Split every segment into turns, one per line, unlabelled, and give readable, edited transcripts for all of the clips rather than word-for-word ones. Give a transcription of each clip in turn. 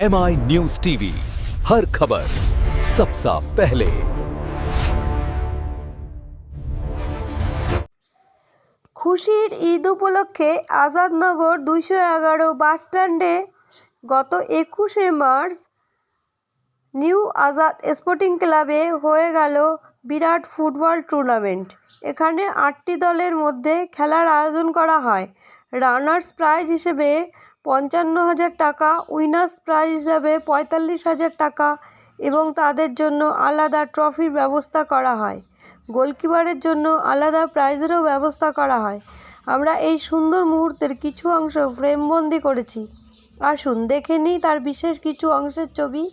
MI news TV, हर खबर सबसे पहले।
খুশির ঈদ উপলক্ষে আজাদনগর 211 বাস স্ট্যান্ডে গত 21শে মার্চ নিউ আজাদ স্পোর্টিং ক্লাবে হয়ে গেল বিরাট ফুটবল টুর্নামেন্ট। এখানে 8টি দলের মধ্যে খেলার আয়োজন করা হয়। রানার্স প্রাইজ হিসেবে 55,000 টাকা, উইনার্স প্রাইজ হিসেবে 45,000 টাকা এবং তাদের জন্য আলাদা ট্রফির ব্যবস্থা করা হয়। গোলকিপারের জন্য আলাদা প্রাইজেরও ব্যবস্থা করা হয়। আমরা এই সুন্দর মুহূর্তের কিছু অংশ ফ্রেমবন্দি করেছি। আসুন দেখে নিই তার বিশেষ কিছু অংশের ছবি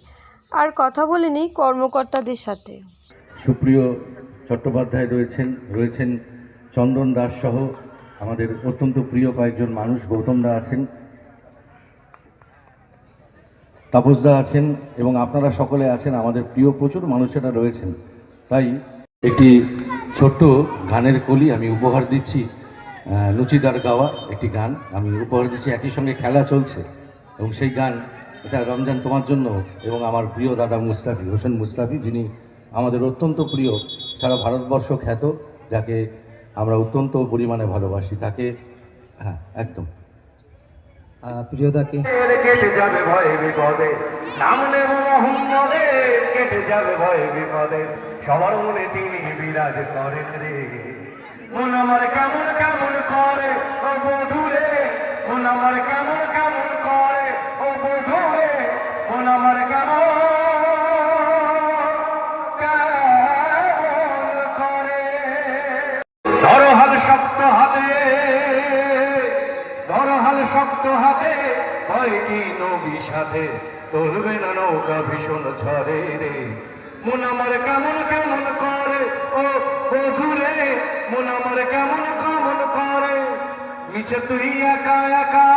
আর কথা বলে নিই কর্মকর্তাদের সাথে।
সুপ্রিয় চট্টোপাধ্যায় রয়েছেন চন্দন দাস সহ আমাদের অত্যন্ত প্রিয় কয়েকজন মানুষ, গৌতম দা আছেন, তাপসদা আছেন এবং আপনারা সকলে আছেন। আমাদের প্রিয় প্রচুর মানুষেরা রয়েছেন। তাই একটি ছোট্ট গানের কলি আমি উপহার দিচ্ছি, লুচিদার গাওয়া একটি গান আমি উপহার দিচ্ছি। একই সঙ্গে খেলা চলছে এবং সেই গান, এটা রমজান তোমার জন্য এবং আমার প্রিয় দাদা মুস্তাফি হোসেন মুস্তাফি, যিনি আমাদের অত্যন্ত প্রিয়, সারা ভারতবর্ষ খ্যাত, যাকে আমরা অত্যন্ত পরিমাণে ভালোবাসি, তাকে একদম
প্রিয়দাকে
কেটে যাবে ভয়ে বিপদে, নাম নেব মোহাম্মদে, কেটে যাবে ভয়ে বিপদে, সবার মনে তিনি বিরাজ করেন রে। মন আমার কেমন কেমন করে ও বধুরে, মন আমার কেমন কেমন করে ও বধুরে, মন আমার কেমন করে। ধরহাল শক্ত হাতে, ধরহাল শক্ত হাতে, ভয়টি নবী সাথে, তুলবে না নৌকা ভীষণ ঝড়ে রে। মন আমার কেমন কেমন করে ও বধুরে, মন আমার কেমন কেমন করে, মিছে তুই একা একা।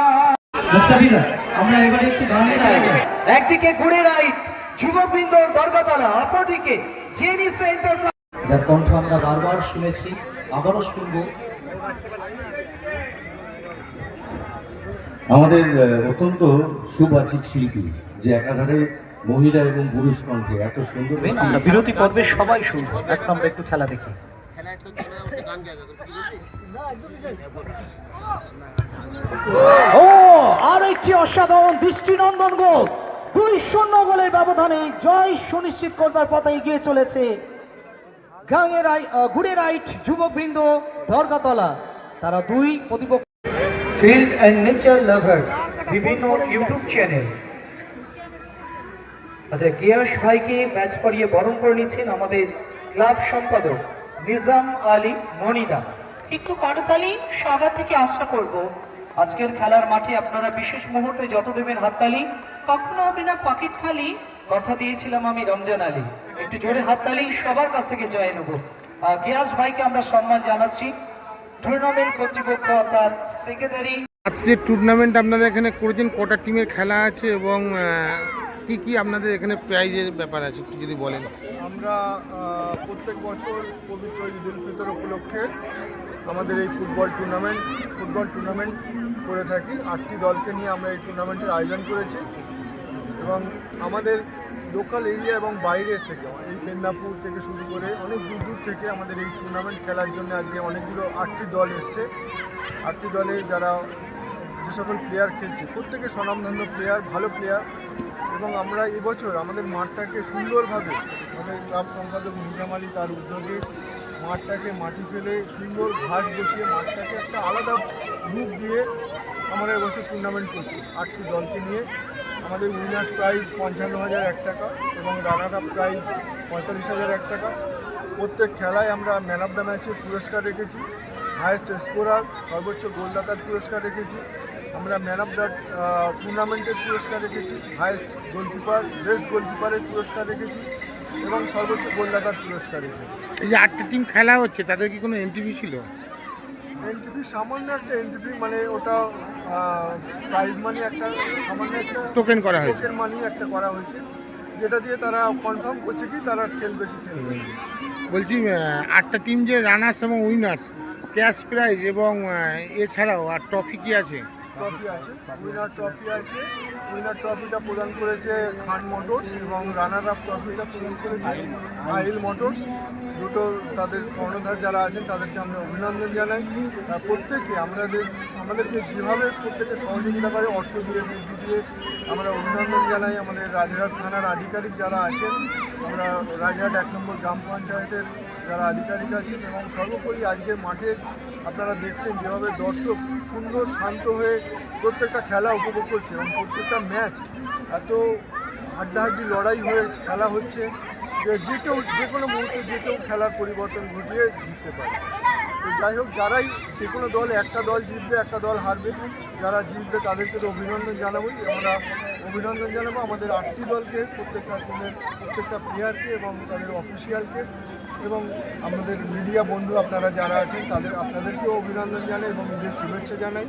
মুস্তাফিদা, আমরা এবারে একটু গানে গাইব।
একদিকে ঘুরে রাইট যুবকবৃন্দ দরগাতলা, অপরদিকে জেনি সেন্টার,
যার কণ্ঠ আমরা বারবার শুনেছি, আবারও শুনবো।
আমাদের অত্যন্ত সুবাচিক শিল্পী, যে একাধারে মহিলা এবং পুরুষ কণ্ঠে এত সুন্দর।
আমরা বিরতি পর্বে সবাই শুনবো। এখন আমরা একটু খেলা দেখি। ও আর একটি অসাধারণ দৃষ্টিনন্দন গোল, 2-0 গোলের ব্যবধানে জয় সুনিশ্চিত করবার পথে এগিয়ে চলেছে ঘুরে রাইট যুবকবৃন্দ দরগাতলা। তারা দুই প্রতিপক্ষ
ফিল্ড অ্যান্ড নেচার লাভার্স বিভিন্ন ইউটিউব চ্যানেল। আচ্ছা, গিয়াস ভাইকে ম্যাচ পড়িয়ে বরণ করে নিচ্ছেন আমাদের ক্লাব সম্পাদক নিজাম আলী মনিদা। একটু করতালি সভা থেকে আশা করব। আজকের খেলার মাঠে আপনারা বিশেষ মুহূর্তে যত দেবেন হাততালি, কখনো হবে না পকেট খালি, কথা দিয়েছিলাম আমি রমজান আলী। একটু জোরে হাততালি সবার কাছ থেকে জয় নেব। গিয়াস ভাইকে আমরা সম্মান জানাচ্ছি, টুর্নামেন্ট কর্তৃপক্ষ অর্থাৎ সেক্রেটারি।
আজকের টুর্নামেন্ট আপনারা এখানে করেছেন, কটা টিমের খেলা আছে এবং কি কি আপনাদের এখানে প্রাইজের ব্যাপার আছে একটু যদি বলেন।
আমরা প্রত্যেক বছর পবিত্র ঈদ উল ফিতর উপলক্ষে আমাদের এই ফুটবল টুর্নামেন্ট করে থাকি। 8টি দলকে নিয়ে আমরা এই টুর্নামেন্টের আয়োজন করেছি এবং আমাদের লোকাল এরিয়া এবং বাইরের থেকে, এই মেদিনীপুর থেকে শুরু করে অনেক দূর দূর থেকে আমাদের এই টুর্নামেন্ট খেলার জন্য আজকে অনেকগুলো 8টি দল এসছে। 8টি দলের যারা যে সকল প্লেয়ার খেলছে প্রত্যেকে স্বনামধন্য প্লেয়ার, ভালো প্লেয়ার। এবং আমরা এবছর আমাদের মাঠটাকে সুন্দরভাবে, আমাদের ক্লাব সম্পাদক নিজাম আলী তার উদ্যোগে মাঠটাকে মাটি ফেলে সুন্দর ঘাস বসিয়ে মাঠটাকে একটা আলাদা রূপ দিয়ে আমরা এবছর টুর্নামেন্ট করছি 8টি দলকে নিয়ে। আমাদের উইনার্স প্রাইজ 55,001 টাকা এবং রানার আপ প্রাইজ 45,001 টাকা। প্রত্যেক খেলায় আমরা ম্যান অফ দ্য ম্যাচের পুরস্কার রেখেছি, হায়েস্ট স্কোরার সর্বোচ্চ গোলদাতার পুরস্কার রেখেছি, আমরা ম্যান অফ দ্য টুর্নামেন্টের পুরস্কার রেখেছি, হায়েস্ট গোলকিপার, বেস্ট গোলকিপারের পুরস্কার রেখেছি এবং সর্বোচ্চ গোলদাতার পুরস্কার রেখেছি।
এই যে 8টি টিম খেলা হচ্ছে, তাদের কি কোনো এন্ট্রি ছিল?
এন্ট্রি সামান্য একটা এন্ট্রি, মানে ওটা প্রাইজ মানি, একটা সামান্য একটা
টোকেন করা হয়েছে,
টোকেন মানি একটা করা হয়েছে, যেটা দিয়ে তারা কনফার্ম করছে কি তারা খেলবে কি খেলবে।
বলছি 8টা টিম যে রানার্স এবং উইনার্স, ক্যাশ প্রাইজ এবং এছাড়াও আর ট্রফি কি আছে?
ট্রফি আছে, উইনার ট্রফি আছে। উইনার ট্রফিটা প্রদান করেছে খান মোটরস এবং রানার আপ ট্রফিটা প্রদান করেছে আহিল মোটরস। দুটো তাদের কর্ণধার যারা আছেন তাদেরকে আমরা অভিনন্দন জানাই। প্রত্যেকে আমাদেরকে যেভাবে প্রত্যেকে সহযোগিতা করে অর্থ দিয়ে বুদ্ধি দিয়ে আমরা অভিনন্দন জানাই। আমাদের রাজহাট থানার আধিকারিক যারা আছেন, আমরা রাজহাট 1 নম্বর গ্রাম পঞ্চায়েতের যারা আধিকারিক আছেন, এবং সর্বোপরি আজকের মাঠে আপনারা দেখছেন যেভাবে দর্শক সুন্দর শান্ত হয়ে প্রত্যেকটা খেলা উপভোগ করছে এবং প্রত্যেকটা ম্যাচ এত হাড্ডাহাড্ডি লড়াই হয়ে খেলা হচ্ছে যে কোনো মুহূর্তে যে কেউ খেলার পরিবর্তন ঘটিয়ে জিততে পারে। তো যাই হোক, যারাই যে কোনো দল, একটা দল জিতবে একটা দল হারবে, যারা জিতবে তাদেরকে তো অভিনন্দন জানাবোই। আমরা অভিনন্দন জানাবো আমাদের 8টি দলকে, প্রত্যেকটা টিমের প্রত্যেকটা প্লেয়ারকে এবং তাদের অফিসিয়ালকে, এবং আমাদের মিডিয়া বন্ধু আপনারা যারা আছেন আপনাদেরকেও অভিনন্দন জানাই এবং নিজের শুভেচ্ছা জানাই।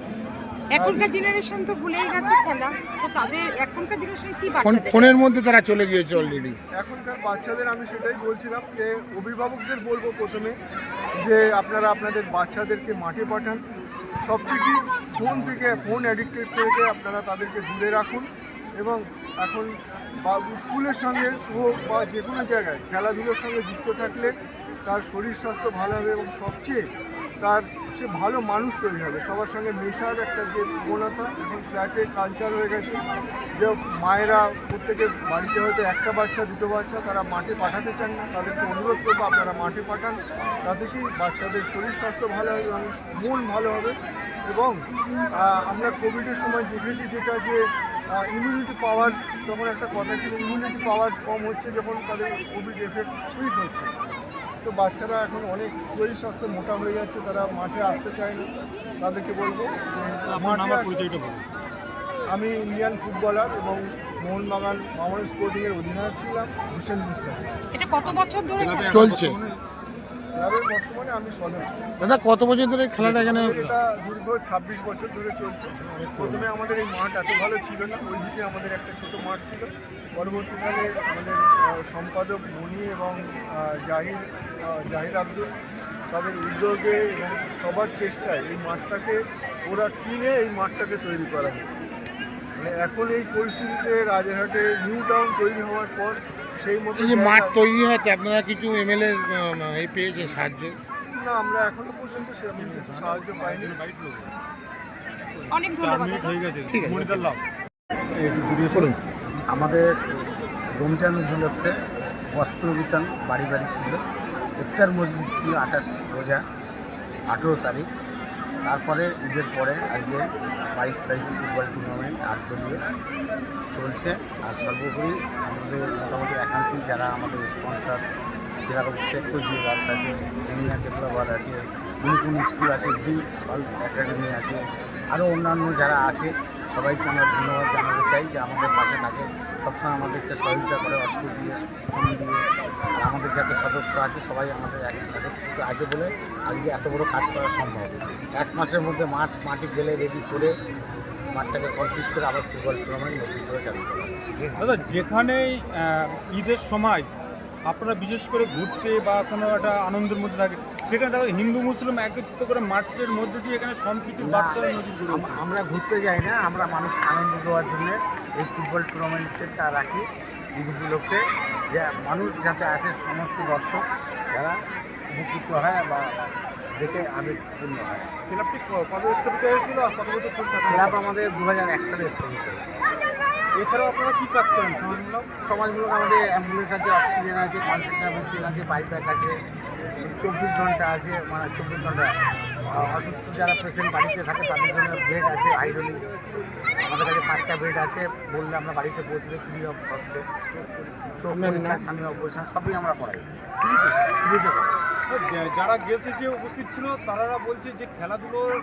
এখনকার জেনারেশন তো ভুলেই গেছে খেলা, তো তাদের এখনকার জেনারেশন কি বার্তা দেবে?
ফোনের মধ্যে তারা চলে গিয়েছে অলরেডি।
এখনকার বাচ্চাদের আমি সেটাই বলছিলাম যে অভিভাবকদের বলবো প্রথমে যে আপনারা আপনাদের বাচ্চাদেরকে মাঠে পাঠান। সবচেয়ে কি ফোন অ্যাডিক্টেড থেকে আপনারা তাদেরকে দূরে রাখুন, এবং এখন স্কুলের সঙ্গে হোক বা যে কোনো জায়গায় খেলাধুলোর সঙ্গে যুক্ত থাকলে তার শরীর স্বাস্থ্য ভালো হবে এবং সবচেয়ে সে ভালো মানুষ তৈরি হবে। সবার সঙ্গে মেশার একটা যে প্রবণতা এখন ফ্ল্যাটে কালচার হয়ে গেছে, যে মায়েরা প্রত্যেকের বাড়িতে হয়তো একটা বাচ্চা দুটো বাচ্চা তারা মাঠে পাঠাতে চান না, তাদেরকে অনুরোধ করবো আপনারা মাঠে পাঠান। তাতে কি বাচ্চাদের শরীর স্বাস্থ্য ভালো হবে এবং মন ভালো হবে। এবং আমরা কোভিডের সময় দেখেছি যেটা যে ইমিউনিটি পাওয়ার, তখন একটা কথা ছিল ইমিউনিটি পাওয়ার কম হচ্ছে যখন তাদের কোভিড এফেক্ট উইক হচ্ছে। তো বাচ্চারা এখন অনেক শরীর স্বাস্থ্য মোটা হয়ে যাচ্ছে, তারা মাঠে আসতে চায় না। তাদেরকে বলবো যে আমি ইন্ডিয়ান ফুটবলার এবং মোহনবাগান মামনি স্পোর্টিংয়ের অধিনায়ক ছিলাম, হুসেন মুস্তাফি।
এটা কত বছর ধরে
চলছে
ক্লাবের বর্তমানে আমি সদস্য।
দাদা কত বছর ধরে খেলাটা এখানে?
এটা দীর্ঘ 26 বছর ধরে চলছে। প্রথমে আমাদের এই মাঠ এত ভালো ছিল না, ওইদিকে আমাদের একটা ছোট মাঠ ছিল। পরবর্তীকালে আমাদের সম্পাদক মণি এবং জাহির আব্দুল তাদের উদ্যোগে এবং সবার চেষ্টায় এই মাঠটাকে ওরা কিনে এই মাঠটাকে তৈরি করা হয়েছে। মানে এখন এই পরিস্থিতিতে রাজারহাটে নিউ টাউন তৈরি হওয়ার পর সেই মতো
এই যে মাঠ তৈরি হয়েছে, আপনারা কিছু এমএলএ এই পেয়েছে সাহায্য?
না, আমরা এখনো পর্যন্ত সেরকম কিছু সাহায্য পাইনি।
অনেক ধন্যবাদ দাদা।
ঠিক আছে,
আমাদের রমজান উপলক্ষে বস্ত্র বিতরণ বাড়ি বাড়ি ছিল। ইফতার মজলিস ছিল 28 রোজা 18 তারিখ। তারপরে ঈদের পরে আজকে 22 তারিখে ফুটবল টুর্নামেন্ট 8 দলীয় চলছে। আর সর্বোপরি আমাদের মোটামুটি একান্তিক যারা আমাদের স্পন্সর, যেরকম সেক্টর জুয়েলার্স আছে, ইন্ডিয়ান ডেভেলপার আছে, ইউনিকন স্কুল আছে, ব্লু একাডেমি আছে, আরও অন্যান্য যারা আছে সবাইকে আমরা ধন্যবাদ জানাতে চাই যে আমাদের পাশে থাকে, সবসময় আমাদেরকে সহযোগিতা করে অর্থ দিয়ে, ফোন দিয়ে। আর আমাদের যাতে সদস্য আছে সবাই আমাদের একসাথে আছে বলে আজকে এত বড় কাজ করা সম্ভব। 1 মাসের মধ্যে মাটি গেলে রেডি করে মাঠটাকে কমপ্লিট করে আবার ফুটবল টুর্নামেন্ট নতুন করে চালু করা।
দাদা, যেখানেই ঈদের সময় আপনারা বিশেষ করে ঘুরতে বা কোনো একটা আনন্দের মধ্যে থাকে, সেখানে দেখো হিন্দু মুসলিম একত্রিত করে মাঠের মধ্যে দিয়ে এখানে সম্প্রীতির বার্তা
আমরা ঘুরতে যাই না, আমরা মানুষকে আনন্দ দেওয়ার জন্য এই ফুটবল টুর্নামেন্টটা রাখি ঈদ উপলক্ষে, যে মানুষ যাতে আসে, সমস্ত দর্শক যারা উপকৃত হয় বা দেখে আবেগপূর্ণ হয়।
ক্লাবটি কবে স্থাপিত হয়েছিল আর কত বছর চলছে?
ক্লাব আমাদের 2001 সালে স্থাপিত হয়েছে।
এছাড়াও আপনারা কী কাজ করেন
সমাজমূলক? আমাদের অ্যাম্বুলেন্স আছে, অক্সিজেন আছে, কনসেন্ট্রেটর মেশিন আছে, বাইপ্যাক আছে, 24 ঘন্টা আছে, মানে 24 ঘন্টা অসুস্থ যারা পেশেন্ট বাড়িতে থাকে তাদের জন্য বেড আছে, হাইড্রোলিক। আমাদের কাছে 5টা বেড আছে, বললে আমরা বাড়িতে পৌঁছে ফ্রি অফ কস্টে। চোখ পরীক্ষা, ছানি অপারেশন সবই আমরা করাই ফ্রিতে করাই।
যারা গেস্ট হিসেবে উপস্থিত ছিল তারা বলছে যে খেলাধুলোর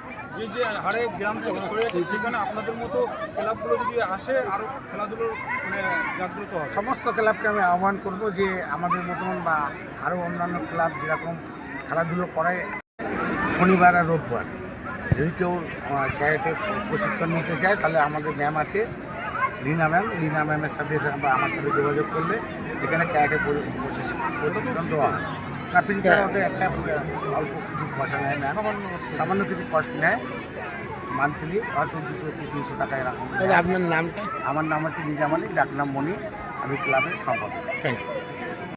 যে হারে গ্রাম থেকে সরে যাচ্ছে, সেখানে আপনাদের মতো ক্লাবগুলো যদি আসে আরও খেলাধুলোর জাগ্রত হয়।
সমস্ত ক্লাবকে আমি আহ্বান করব যে আমাদের মতন বা আরও অন্যান্য ক্লাব যেরকম খেলাধুলো করে শনিবার আর রোববার, যদি কেউ ক্যারেটে প্রশিক্ষণ নিতে চায় তাহলে আমাদের ম্যাম আছে রিনা ম্যামের সাথে বা আমার সাথে যোগাযোগ করলে এখানে ক্যারেটে প্রশিক্ষণ দেওয়া হয়। না, ফ্রিতে ওদের একটা অল্প কিছু পয়সা নেয়, ম্যাম সামান্য কিছু কষ্ট নেয়, মান্থলি হয়তো 200 কি 300 টাকা এরকম।
তাহলে আপনার নামটা?
আমার নাম হচ্ছে নিজাম আলী, ডাকনাম মনি, আমি ক্লাবের সম্পাদক।
Thank you.